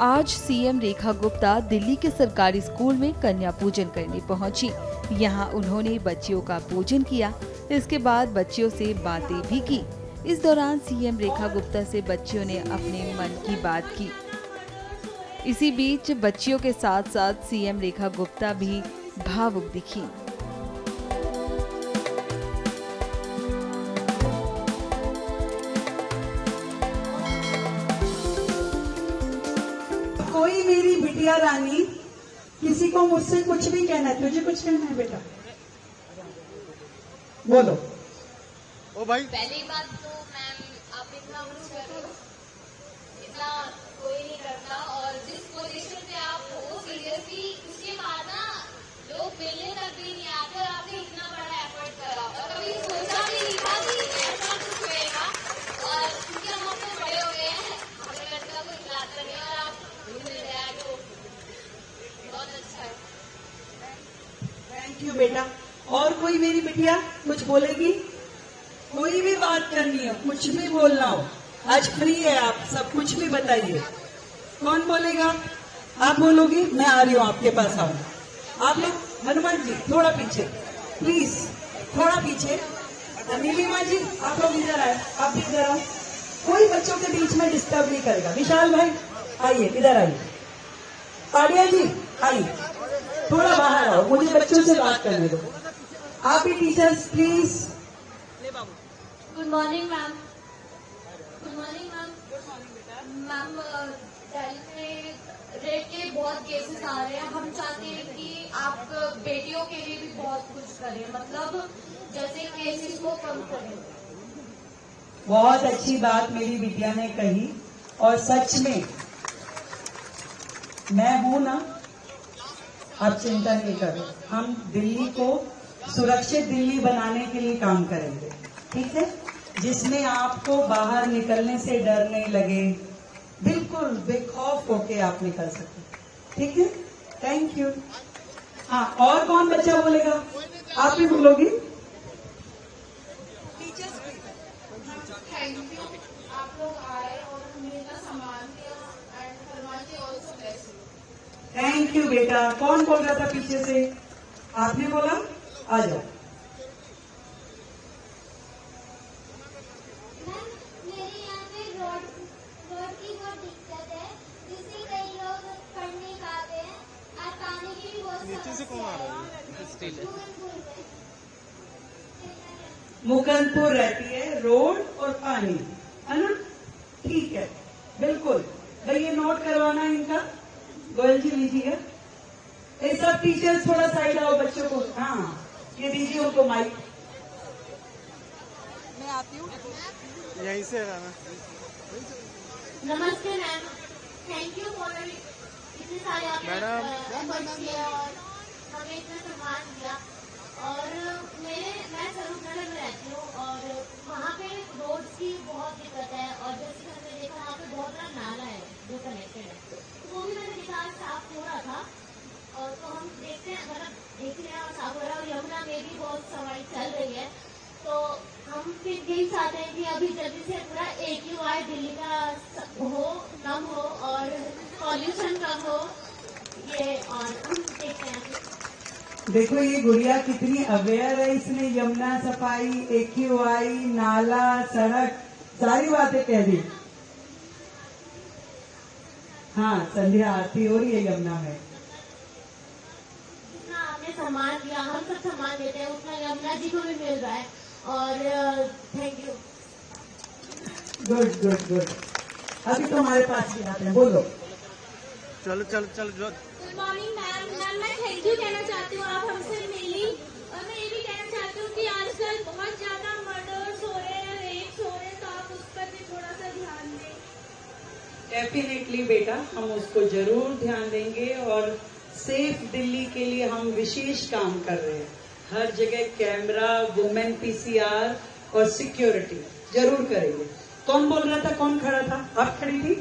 आज सीएम रेखा गुप्ता दिल्ली के सरकारी स्कूल में कन्या पूजन करने पहुंची। यहां उन्होंने बच्चियों का पूजन किया। इसके बाद बच्चियों से बातें भी की। इस दौरान सीएम रेखा गुप्ता से बच्चियों ने अपने मन की बात की। इसी बीच बच्चियों के साथ साथ सीएम रेखा गुप्ता भी भावुक दिखी। कोई मेरी बिटिया रानी, किसी को मुझसे कुछ भी कहना है, तुझे कुछ कहना है बेटा? बोलो। ओ भाई, पहली बात तो मैम, आप इतना कुछ कर रहे हो, इतना कोई नहीं करता। और जिस पोजीशन पे आप हो सीरियसली, उसके बाद ना लोग मिलने तक भी नहीं आते और आपने इतना बड़ा एफर्ट करा और कभी सोचा भी नहीं था कि ऐसा कुछ होएगा। और क्योंकि हम तो बड़े हो गए हैं, हमें लगता है कुछ लाता नहीं और आप मिल रहे हैं तो बहुत अच्छा है। थैंक यू बेटा। और कोई मेरी बिटिया कुछ बोलेगी? कोई भी बात करनी है, कुछ भी बोलना हो, आज फ्री है, आप सब कुछ भी बताइए। कौन बोलेगा? आप बोलोगी? मैं आ रही हूँ आपके पास। आऊँ आप लोग। हनुमान जी थोड़ा पीछे प्लीज, थोड़ा पीछे। नीलिमा जी आप लोग इधर आए, आप भी इधर आओ। कोई बच्चों के बीच में डिस्टर्ब नहीं करेगा। विशाल भाई आइए, इधर आइए। आडिया जी आइए, थोड़ा बाहर आओ, मुझे बच्चों से बात करने दो। आप भी teachers please. Good morning ma'am. Good morning ma'am. Ma'am, Delhi में रेप के बहुत केसेस आ रहे हैं। हम चाहते हैं कि आप बेटियों के लिए भी बहुत कुछ करें, मतलब जैसे केसेस को कम करें। बहुत अच्छी बात मेरी बिटिया ने कही, और सच में मैं हूं ना, आप चिंता नहीं करो। हम दिल्ली को सुरक्षित दिल्ली बनाने के लिए काम करेंगे, ठीक है, जिसमें आपको बाहर निकलने से डर नहीं लगे, बिल्कुल बेखौफ होके आप निकल सके, ठीक है। Thank you. हाँ, और कौन बच्चा बोलेगा? आप भी बोलोगी? थैंक यू, आप लोग आए और हमें इतना सम्मान दिया and Hanuman ji also bless you. Thank you बेटा। कौन बोल रहा था पीछे से? आपने बोला? आ जाओ। मैम, मेरे यहाँ पे रोड की बहुत दिक्कत है, जिससे कई लोग पढ़ने का आते हैं और पानी की भी बहुत नीचे से कौन आ रहा है? मुकंदपुर रहती है, रोड और पानी, है ना? ठीक है, बिल्कुल। भाई ये नोट करवाना है इनका। गोयल जी लीजिएगा। ये सब टीचर्स थोड़ा साइड आओ बच्चों को। हाँ, ये दीजिए उनको माइक। मैं आती हूँ। यहीं से रहना। नमस्ते मैम, थैंक यू फॉर इतने सारे आपने एफर्ट्स किए और हमें इतना सम्मान दिया। और मैं स्वरूपनगर में रहती हूँ और वहाँ पे रोड्स की बहुत दिक्कत है। और जैसे कि हमने देखा वहाँ पे बहुत बड़ा नाला है जो कनेक्टेड है, तो वो भी मैंने देखा आज साफ हो रहा था। और तो हम देखते हैं, मतलब देख रहे हैं और साफ हो रहा है। और यमुना में भी बहुत सफाई चल रही है, तो हम फिर यही चाहते हैं कि अभी जल्दी से पूरा AQI दिल्ली का हो, कम हो और पॉल्यूशन कम हो, ये। और हम देखते हैं। देखो ये गुड़िया कितनी अवेयर है, इसने यमुना सफाई, AQI, नाला, सड़क, सारी बातें कह दी। हाँ, संध्या आरती हो रही है यमुना में। जितना आपने सम्मान दिया, हम सब सम्मान देते हैं, उतना यमुना जी को भी मिल रहा है। और thank you. Good good good. अभी तो हमारे पास भी आते हैं, बोलो। चलो चलो चलो जो। Good morning ma'am. मैम, मैं थैंक यू कहना चाहती हूँ, आप हमसे मिली। और मैं ये भी कहना चाहती हूँ कि आजकल बहुत ज्यादा मर्डर्स हो रहे हैं, रेप्स हो रहे हैं, तो आप उस पर भी थोड़ा सा ध्यान दें। डेफिनेटली बेटा, हम उसको जरूर ध्यान देंगे और सेफ दिल्ली के लिए हम विशेष काम कर रहे हैं। हर जगह कैमरा, वुमेन PCR और सिक्योरिटी जरूर करेंगे। कौन बोल रहा था? कौन खड़ा था? आप खड़ी थी?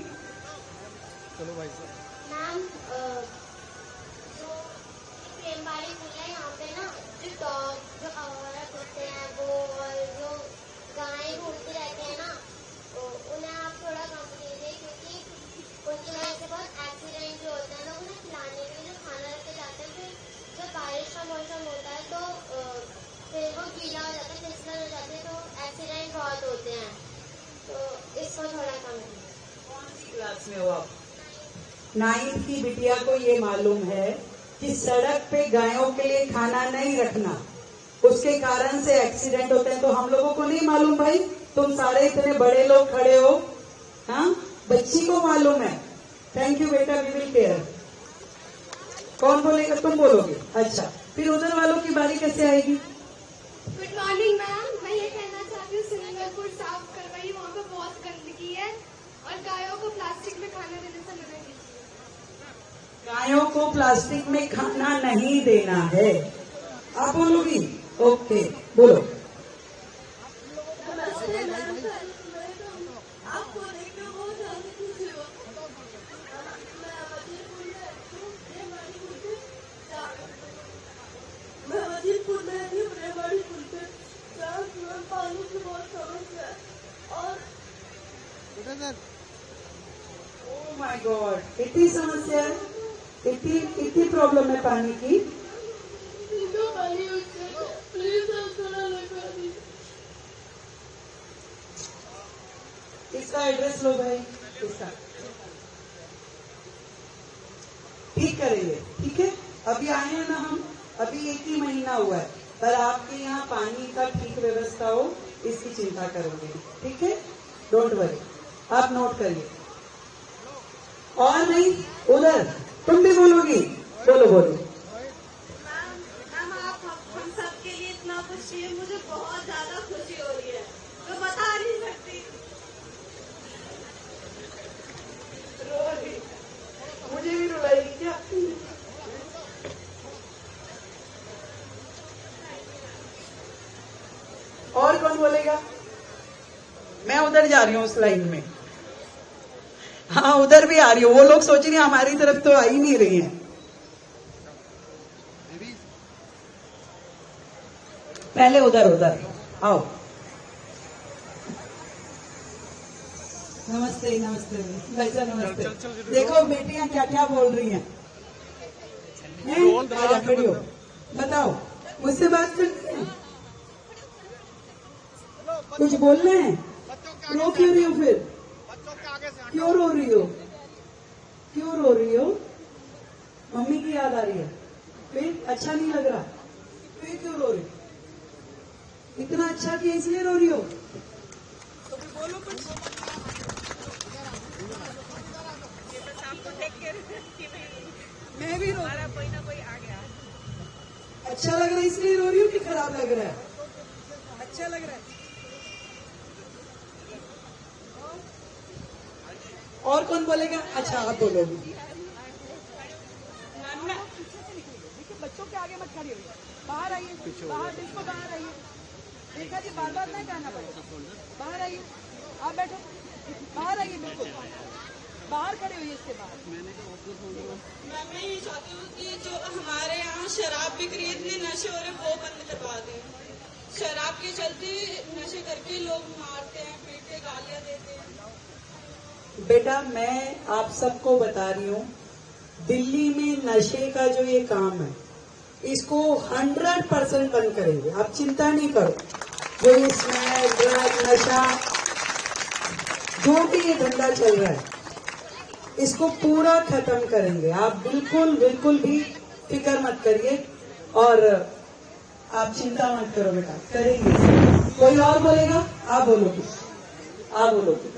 चलो भाई साहब। मैम, जो प्रेमबाड़ी मिल है यहाँ पे ना, जो डॉग, जो औरत होते हैं वो, और जो गायें घूमते रहते हैं ना, तो उन्हें आप थोड़ा कम कीजिए, क्योंकि उनकी वजह क्लास में हो आप? 9th की बिटिया को ये मालूम है कि सड़क पे गायों के लिए खाना नहीं रखना, उसके कारण से एक्सीडेंट होते हैं। तो हम लोगों को नहीं मालूम भाई? तुम सारे इतने बड़े लोग खड़े हो, हाँ, बच्ची को मालूम है। थैंक यू बेटा, वी विल केयर। कौन बोलेगा? तुम बोलोगे? अच्छा, फिर उधर वालों की बारी कैसे आएगी? गुड मॉर्निंग मैम, मैं ये कहना चाहती हूँ स्विमिंग पूल साफ करवाइए, वहाँ पे बहुत गंदगी है और गायों को प्लास्टिक में खाना देने से मना कीजिए। गायों को प्लास्टिक में खाना नहीं देना है, आप बोलोगी? ओके, बोलो। आपको देखकर बहुत ज्यादा खुशी हुआ। मैं वजीरपुर में रहती हूँ, रेवाड़ी पुल पे पानी की बहुत समस्या है और ओह माय गॉड, इतनी समस्या है, इतनी प्रॉब्लम है पानी की। पानी उससे प्लीज थोड़ा लगा दीजिए। इसका एड्रेस लो भाई, इसका ठीक करेंगे, ठीक है? अभी आए हैं ना हम, अभी 1 ही महीना हुआ है, पर आपके यहाँ पानी का ठीक व्यवस्था हो इसकी चिंता करोगे, ठीक है? डोंट वरी, आप नोट करिए। और नहीं, उधर तुम भी बोलोगी? बोलो बोलो। मैम आप हम सब के लिए इतना खुशी है, मुझे बहुत ज्यादा खुशी हो रही है, तो बता नहीं सकती। रो रही, मुझे भी रुलाएगी क्या? और कौन बोलेगा? मैं उधर जा रही हूँ उस लाइन में, हाँ उधर भी आ रही हूँ। वो लोग सोच रही हैं हमारी तरफ तो आ ही नहीं रही हैं। पहले उधर आओ। नमस्ते नमस्ते भैया, नमस्ते। देखो बेटियां क्या क्या बोल रही हैं। आजा खड़ी हो, बताओ, मुझसे बात करती हैं? कुछ बोलना है? रो क्यों रही हो फिर? क्यों रो रही हो? क्यों रो रही हो? मम्मी की याद आ रही है? फिर अच्छा नहीं लग रहा? फिर क्यों रो रही? इतना अच्छा किया इसलिए रो रही हो? तो फिर बोलो कुछ। मैं भी रो, कोई ना कोई आ गया। अच्छा लग रहा है इसलिए रो रही हो कि खराब लग रहा है? अच्छा लग रहा है। और कौन बोलेगा? अच्छा आप बोलोगे। बच्चों के आगे मत खड़ी होइए, बाहर आइए, बाहर बिल्कुल बाहर आइए। देखा जी, बार बार नहीं कहना पड़ेगा, बाहर आइए, आप बैठो, बाहर आइए, बिल्कुल बाहर खड़े होइए। इसके बाद मैं ये चाहती हूँ कि जो हमारे यहाँ शराब बिक्री इतने नशे हो रहे वो बंद करवा दें। शराब के चलते नशे करके लोग मारते हैं, पीटते, गालियाँ देते हैं। बेटा मैं आप सबको बता रही हूँ, दिल्ली में नशे का जो ये काम है इसको 100% बंद करेंगे, आप चिंता नहीं करो। जो ये स्मैक, ड्रग, नशा, जो भी ये धंधा चल रहा है इसको पूरा खत्म करेंगे। आप बिल्कुल भी फिक्र मत करिए और आप चिंता मत करो बेटा, करेंगे। कोई और बोलेगा? आप बोलोगे, आप बोलोगे।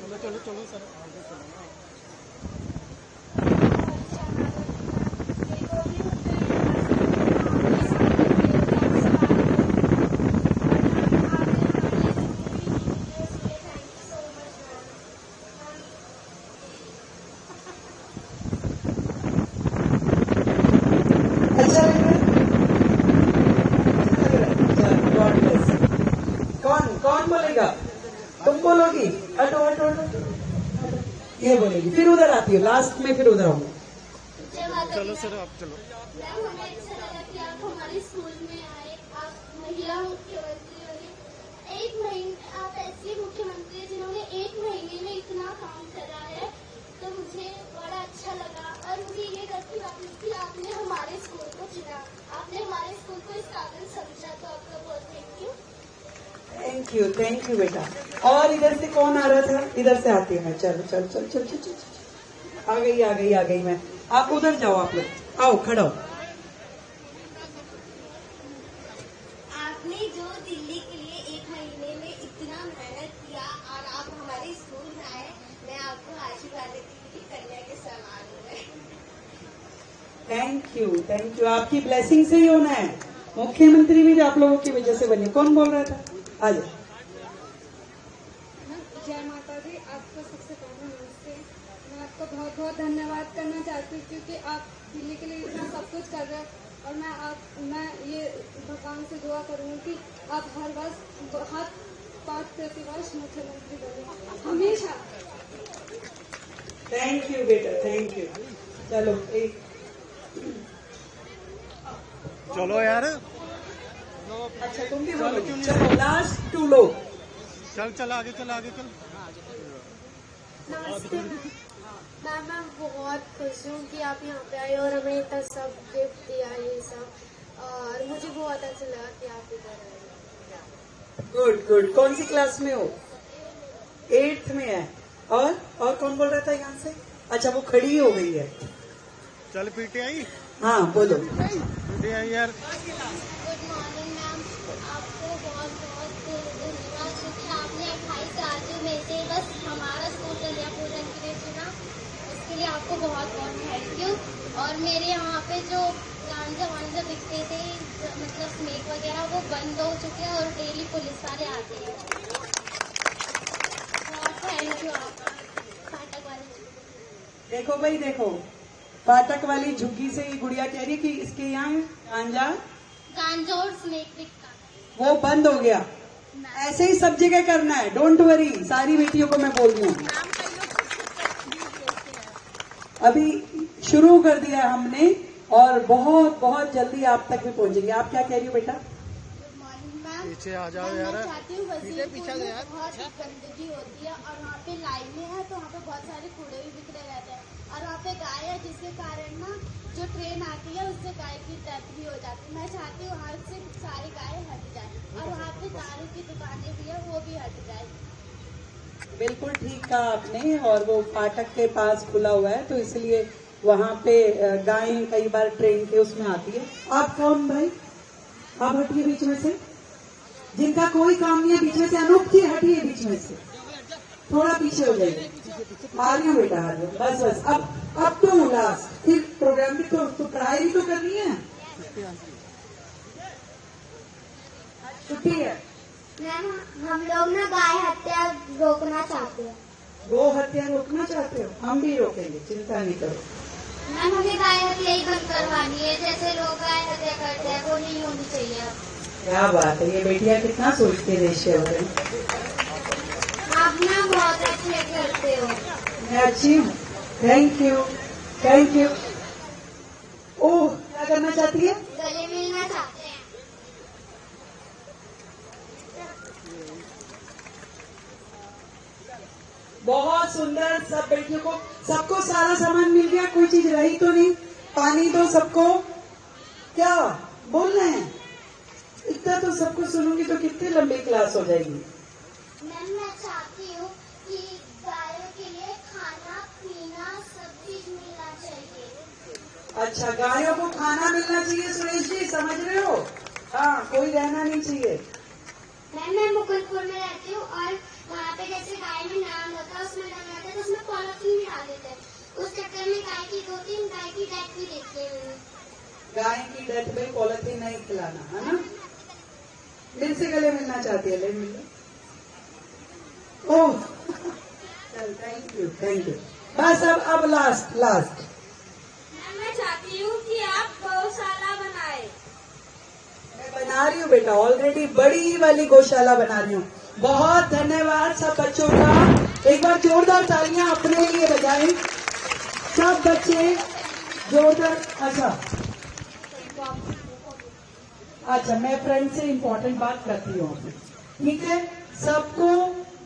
अच्छा लग रहा है? God bless. कौन बोलेगा? तुम बोलोगी? हटो हटो हटो, ये बोलेगी, फिर उधर आती हो, लास्ट में फिर उधर आऊंगी। चलो सर आप चलो। मैम हमें अच्छा लगा कि आप हमारे स्कूल में आए, आप महिला मुख्यमंत्री बने। 1 महीने आप ऐसे मुख्यमंत्री हैं जिन्होंने 1 महीने में इतना काम करा है, तो मुझे बड़ा अच्छा लगा। और मुझे ये करती बात कि आपने हमारे स्कूल को चुना, आपने हमारे स्कूल को इस काबिल समझा, तो आपका बहुत थैंक यू बेटा। और इधर से कौन आ रहा था? इधर से आती हूँ मैं, चलो चलो चलो चलो चलो चलो। आ गई मैं। आप उधर जाओ, आप लोग आओ, खड़ा हो। आपने जो दिल्ली के लिए 1 महीने में इतना मेहनत किया और आप हमारे स्कूल में आए, मैं आपको आशीर्वाद देती हूँ कि कन्या के समान हूँ मैं। Thank you. आपकी ब्लेसिंग से ही होना है। मुख्यमंत्री भी आप लोगों की वजह से बने। कौन बोल रहा था? आ जाओ। जय माता दी। आपको सबसे पहले नमस्ते। मैं आपको बहुत बहुत धन्यवाद करना चाहती हूँ क्योंकि आप दिल्ली के लिए इतना सब कुछ कर रहे हैं और मैं ये भगवान से दुआ करूँगी कि आप हर बार 5 प्रति वर्ष मुख्यमंत्री बने हमेशा। थैंक यू बेटा, थैंक यू। चलो एक चलो यार, अच्छा तुम भी बोलो। चलो लास्ट 2 लोग। चल आगे चल। नमस्ते मैम, मैं बहुत खुश हूँ कि आप यहाँ पे आए और हमें इतना सब गिफ्ट दिया ये सब, और मुझे बहुत अच्छा लगा कि आप इधर आए। गुड। कौन सी क्लास में हो? 8th में है। और कौन बोल रहा था यहाँ से? अच्छा वो खड़ी हो गई है। चल पीटीआई। हाँ बोलो। पीटीआई यार। गुड मॉर्निंग मैम, आपको बहुत बहुत धन्यवाद क्योंकि आपने 28 राज्यों में से बस हमारा स्कूल कन्या पूजन के लिए चुना, उसके लिए आपको बहुत बहुत थैंक यू। और मेरे यहाँ पे जो गांजा बिकते थे, मतलब स्नेक वगैरह, वो बंद हो चुके हैं और डेली पुलिस वाले आते हैं। बहुत थैंक यू आपका। फाटक वाले देखो भाई देखो, फाटक वाली झुग्गी से ये गुड़िया कह रही कि इसके यहाँ गांजा और स्नेक बिकता, वो बंद हो गया। ऐसे ही सब जगह करना है, डोंट वरी। सारी बेटियों को मैं बोल रही हूँ, अभी शुरू कर दिया हमने और बहुत बहुत जल्दी आप तक भी पहुंचेंगे। आप क्या कह रही हो बेटा? Good morning ma'am. पीछे आ जाओ यार। मैं चाहती हूँ वजीरपुर में बहुत गंदगी होती है और वहाँ पे लाइनें हैं, तो वहाँ पे बहुत सारे कूड़े भी बिखरे रहते हैं और वहाँ पे गाय है, जिसके कारण ना जो ट्रेन आती है उससे गाय की डेथ भी हो जाती है। मैं चाहती हूँ वहाँ से सारी गाय हट जाए और वहाँ पे दारू की दुकानें भी है, वो भी हट जाए। बिल्कुल ठीक कहा आपने। और वो फाटक के पास खुला हुआ है तो इसलिए वहाँ पे गायें कई बार ट्रेन के उसमें आती है। आप कौन भाई? आप हटिए बीच में से, जिनका कोई काम नहीं है बीच में से। अनूप जी हटिए बीच में से, थोड़ा पीछे हो जाइए। आ रही हूँ बेटा, आ रही हूँ। बस अब तो लास्ट, फिर प्रोग्राम भी तो पढ़ाई भी तो करनी है। छुट्टी है। मैम हम लोग ना गाय हत्या रोकना चाहते हैं। गो हत्या रोकना चाहते हो? हम भी रोकेंगे, चिंता नहीं करो। मैम हमें गाय हत्या ही बंद करवानी है, जैसे लोग गाय हत्या करते हैं वो नहीं होनी चाहिए अब। क्या बात है, ये बेटियां कितना सोचती है देश के बारे में। आप ना बहुत अच्छे करते हो। मैं अच्छी हूँ, थैंक यू। ओह क्या करना चाहती है? गले मिलना चाहते हैं। बहुत सुंदर। सब बेटियों को, सबको सारा सामान मिल गया, कोई चीज रही तो नहीं? पानी दो सबको। क्या बोल रहे हैं? इतना तो सबको सुनूंगी तो कितनी लंबी क्लास हो जाएगी। मैम मैं चाहती हूँ कि गायों के लिए खाना पीना सब चीज मिलना चाहिए। अच्छा, गायों को खाना मिलना चाहिए सुरेश जी, समझ रहे हो? हाँ, कोई रहना नहीं चाहिए। मैम मैं मुकुंदपुर में रहती हूँ और वहाँ पे जैसे गाय में नाम होता है उसमें नाम रहता है तो उसमें पॉलिथीन भी डाल देते हैं। उस चक्कर में गाय की 2-3 गाय की डेथ भी देखी है मैंने। गाय की डेथ में पॉलिथीन नहीं खिलाना है ना। दिल से गले मिलना चाहती है, ले मिल लो। ओह चल, थैंक यू। बस अब लास्ट। मैम मैं चाहती हूँ कि आप गौशाला बनाए। मैं बना रही हूँ बेटा, ऑलरेडी बड़ी वाली गौशाला बना रही हूँ। बहुत धन्यवाद सब बच्चों का। एक बार जोरदार तालियां अपने लिए बजाएं सब बच्चे, जोरदार। अच्छा मैं फ्रेंड से इम्पोर्टेंट बात करती हूँ, ठीक है? सबको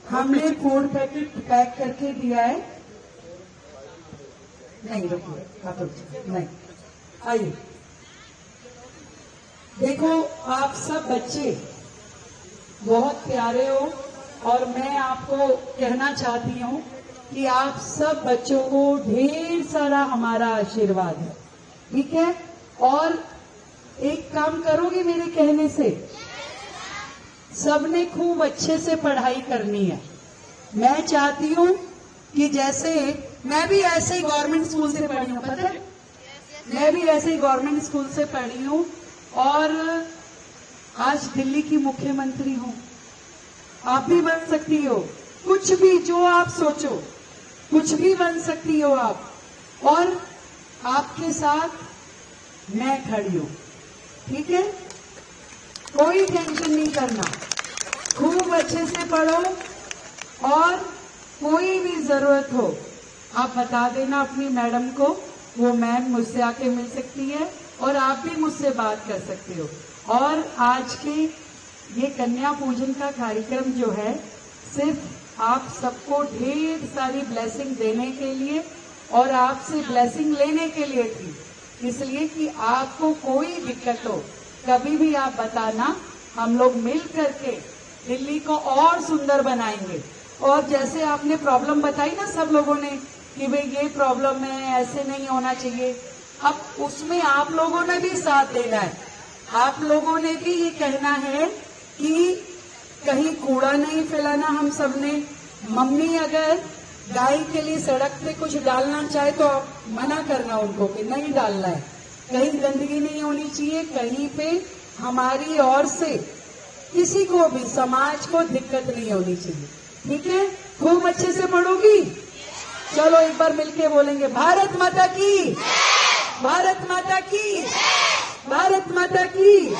हमने फूड पैकेट पैक करके दिया है। नहीं रुकिए, आप रुकिए, नहीं आइए। देखो आप सब बच्चे बहुत प्यारे हो और मैं आपको कहना चाहती हूँ कि आप सब बच्चों को ढेर सारा हमारा आशीर्वाद है, ठीक है? और एक काम करोगे मेरे कहने से? सबने खूब अच्छे से पढ़ाई करनी है। मैं चाहती हूँ कि जैसे मैं भी ऐसे ही गवर्नमेंट स्कूल से पढ़ी हूँ, पता है? मैं भी ऐसे ही गवर्नमेंट स्कूल से पढ़ी हूँ और आज दिल्ली की मुख्यमंत्री हूँ। आप भी बन सकती हो, कुछ भी जो आप सोचो, कुछ भी बन सकती हो आप, और आपके साथ मैं खड़ी हूँ, ठीक है? कोई टेंशन नहीं करना, खूब अच्छे से पढ़ो और कोई भी जरूरत हो आप बता देना अपनी मैडम को, वो मैम मुझसे आके मिल सकती है और आप भी मुझसे बात कर सकते हो। और आज के ये कन्या पूजन का कार्यक्रम जो है सिर्फ आप सबको ढेर सारी ब्लेसिंग देने के लिए और आपसे ब्लेसिंग लेने के लिए थी, इसलिए कि आपको कोई दिक्कत हो कभी भी आप बताना, हम लोग मिल करके दिल्ली को और सुंदर बनाएंगे। और जैसे आपने प्रॉब्लम बताई ना सब लोगों ने कि भाई ये प्रॉब्लम है, ऐसे नहीं होना चाहिए, अब उसमें आप लोगों ने भी साथ देना है। आप लोगों ने भी ये कहना है कि कहीं कूड़ा नहीं फैलाना। हम सबने, मम्मी अगर गाय के लिए सड़क पे कुछ डालना चाहे तो आप मना करना उनको कि नहीं डालना है, कहीं गंदगी नहीं होनी चाहिए, कहीं पे हमारी ओर से किसी को भी, समाज को दिक्कत नहीं होनी चाहिए, ठीक है? खूब अच्छे से पढ़ोगी? चलो एक बार मिलके बोलेंगे, भारत माता की, भारत माता की, भारत माता की।